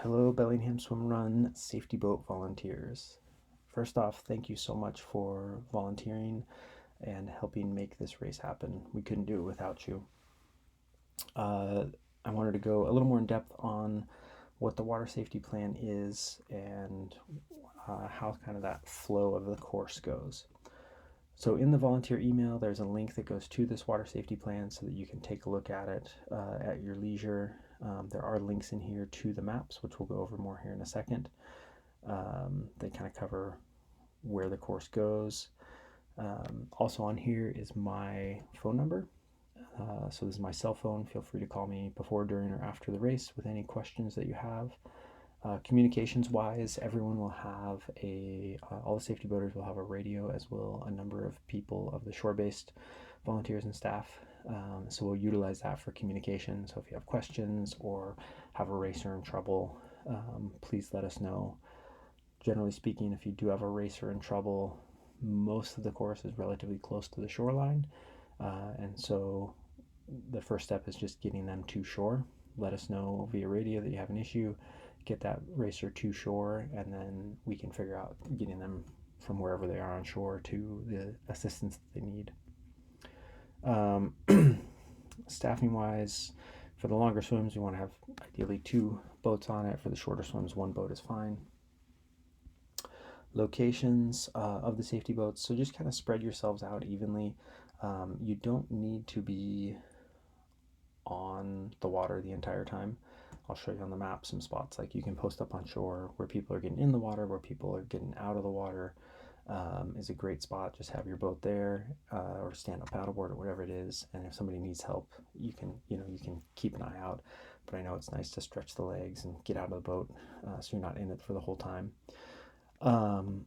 Hello, Bellingham Swimrun safety boat volunteers. First off, thank you so much for volunteering and helping make this race happen. We couldn't do it without you. Uh, I wanted to go a little more in depth on what the water safety plan is and how kind of that flow of the course goes. So in the volunteer email, there's a link that goes to this water safety plan so that you can take a look at it at your leisure. There are links in here to the maps, which we'll go over more here in a second. They kind of cover where the course goes. Also on here is my phone number. So this is my cell phone. Feel free to call me before, during, or after the race with any questions that you have. Communications wise, everyone will have all the safety boaters will have a radio, as will a number of people of the shore-based volunteers and staff. So we'll utilize that for communication. So if you have questions or have a racer in trouble, please let us know. Generally speaking, if you do have a racer in trouble, most of the course is relatively close to the shoreline. And so the first step is just getting them to shore. Let us know via radio that you have an issue, get that racer to shore, and then we can figure out getting them from wherever they are on shore to the assistance that they need. Staffing wise, for the longer swims, we want to have ideally 2 boats on it. For the shorter swims, 1 boat is fine. Locations of the safety boats, so just kind of spread yourselves out evenly. You don't need to be on the water the entire time. I'll show you on the map some spots like you can post up on shore where people are getting in the water, where people are getting out of the water. Is a great spot. Just have your boat there, or stand up paddleboard or whatever it is. And if somebody needs help, you can keep an eye out. But I know it's nice to stretch the legs and get out of the boat, so you're not in it for the whole time. And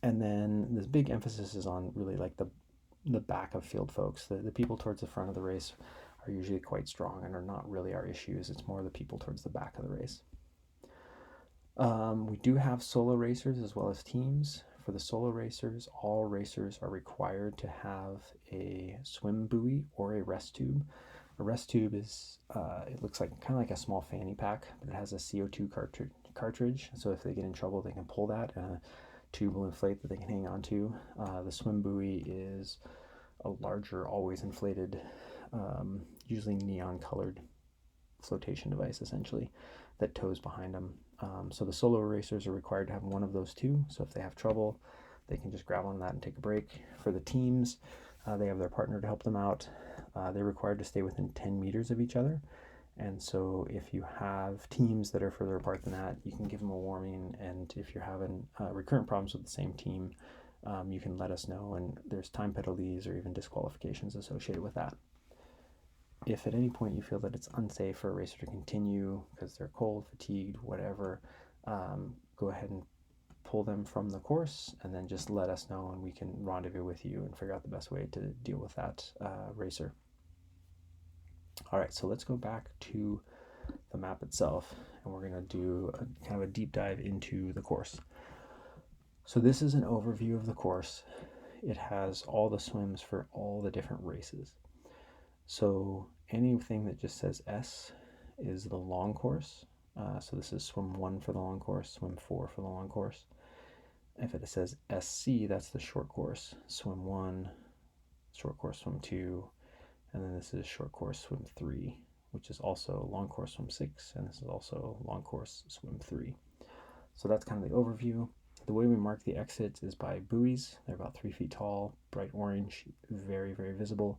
then this big emphasis is on really like the back of field folks. The people towards the front of the race are usually quite strong and are not really our issues. It's more the people towards the back of the race. We do have solo racers as well as teams. For the solo racers, all racers are required to have a swim buoy or a rest tube. A rest tube is, it looks like kind of like a small fanny pack, but it has a CO2 cartridge. So if they get in trouble, they can pull that, and a tube will inflate that they can hang on to. The swim buoy is a larger, always inflated, usually neon colored flotation device essentially that tows behind them. So the solo racers are required to have one of those 2. So if they have trouble, they can just grab on that and take a break. For the teams, they have their partner to help them out. They're required to stay within 10 meters of each other. And so if you have teams that are further apart than that, you can give them a warning. And if you're having recurrent problems with the same team, you can let us know. And there's time penalties or even disqualifications associated with that. If at any point you feel that it's unsafe for a racer to continue because they're cold, fatigued, whatever, go ahead and pull them from the course, and then just let us know, and we can rendezvous with you and figure out the best way to deal with that racer. All right, so let's go back to the map itself, and we're going to do kind of a deep dive into the course. So this is an overview of the course. It has all the swims for all the different races. So anything that just says S is the long course. So this is swim 1 for the long course, swim 4 for the long course. If it says SC, that's the short course, swim 1, short course, swim 2, and then this is short course, swim 3, which is also long course, swim 6, and this is also long course, swim 3. So that's kind of the overview. The way we mark the exits is by buoys. They're about 3 feet tall, bright orange, very, very visible.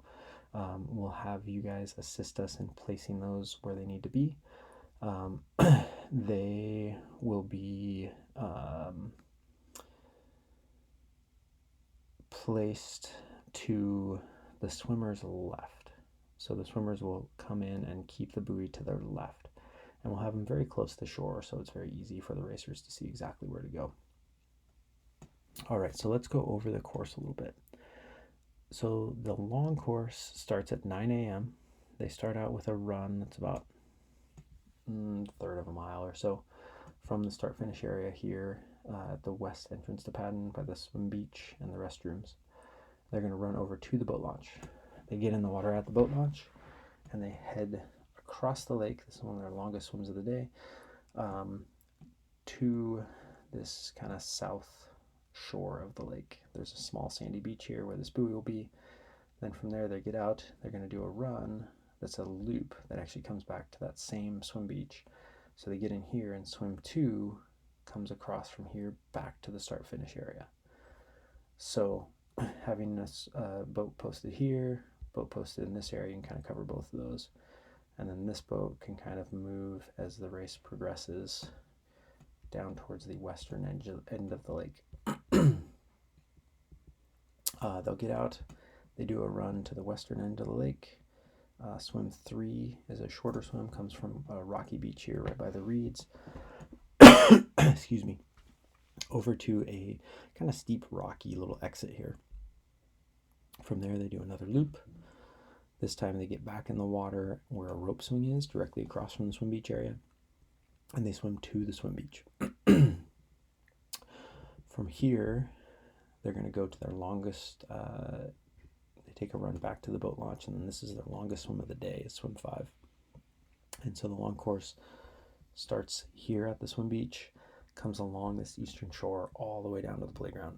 We'll have you guys assist us in placing those where they need to be. They will be placed to the swimmer's left. So the swimmers will come in and keep the buoy to their left. And we'll have them very close to shore, so it's very easy for the racers to see exactly where to go. All right, so let's go over the course a little bit. So the long course starts at 9 a.m. They start out with a run that's about a third of a mile or so from the start-finish area here at the west entrance to Paddon by the swim beach and the restrooms. They're going to run over to the boat launch. They get in the water at the boat launch, and they head across the lake. This is one of their longest swims of the day, to this kind of south shore of the lake. There's a small sandy beach here where this buoy will be. Then from there they get out, they're going to do a run that's a loop that actually comes back to that same swim beach. So they get in here and swim 2 comes across from here back to the start finish area. So having this boat posted here, boat posted in this area, you can kind of cover both of those. And then this boat can kind of move as the race progresses down towards the western end of the lake. They'll get out, they do a run to the western end of the lake. Swim 3 is a shorter swim, comes from a rocky beach here right by the reeds. Excuse me. Over to a kind of steep rocky little exit here. From there they do another loop. This time they get back in the water where a rope swing is, directly across from the swim beach area, and they swim to the swim beach. From here, they're going to go to their longest, they take a run back to the boat launch, and then this is their longest swim of the day, is swim 5. And so the long course starts here at the swim beach, comes along this eastern shore all the way down to the playground.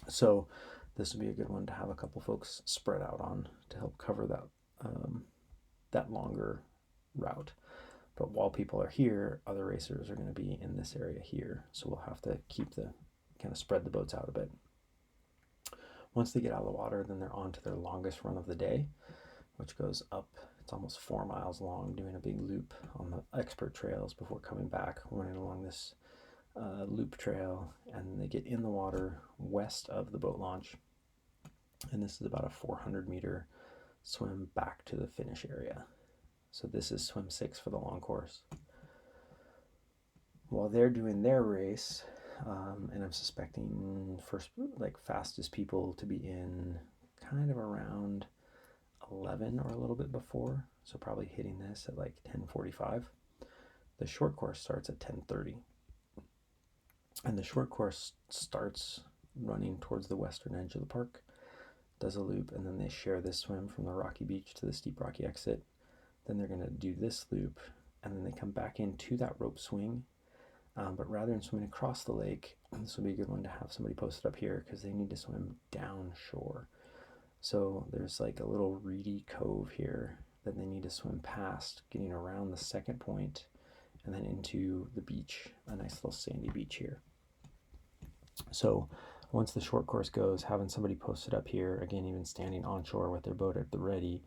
So this would be a good one to have a couple folks spread out on to help cover that longer route. But while people are here, other racers are going to be in this area here. So we'll have to kind of spread the boats out a bit. Once they get out of the water, then they're on to their longest run of the day, which goes up. It's almost 4 miles long, doing a big loop on the expert trails before coming back, running along this loop trail. And they get in the water west of the boat launch. And this is about a 400-meter swim back to the finish area. So this is swim 6 for the long course. While they're doing their race, and I'm suspecting fastest people to be in kind of around 11 or a little bit before, so probably hitting this at like 10:45. The short course starts at 10:30, and the short course starts running towards the western edge of the park, does a loop, and then they share this swim from the rocky beach to the steep rocky exit. Then they're going to do this loop, and then they come back into that rope swing. But rather than swimming across the lake, this will be a good one to have somebody posted up here because they need to swim down shore. So there's like a little reedy cove here that they need to swim past, getting around the second point, and then into the beach, a nice little sandy beach here. So once the short course goes, having somebody posted up here, again, even standing on shore with their boat at the ready,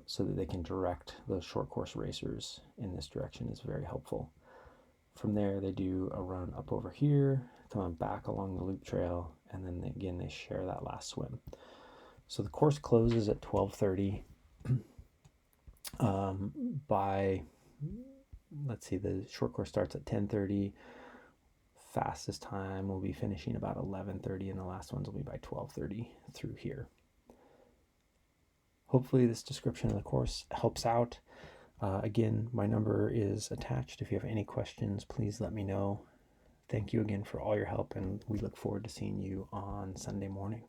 so that they can direct those short course racers in this direction is very helpful. From there, they do a run up over here, coming back along the loop trail, and then again, they share that last swim. So the course closes at 12:30. The short course starts at 10:30. Fastest time will be finishing about 11:30, and the last ones will be by 12:30 through here. Hopefully this description of the course helps out. Again, my number is attached. If you have any questions, please let me know. Thank you again for all your help, and we look forward to seeing you on Sunday morning.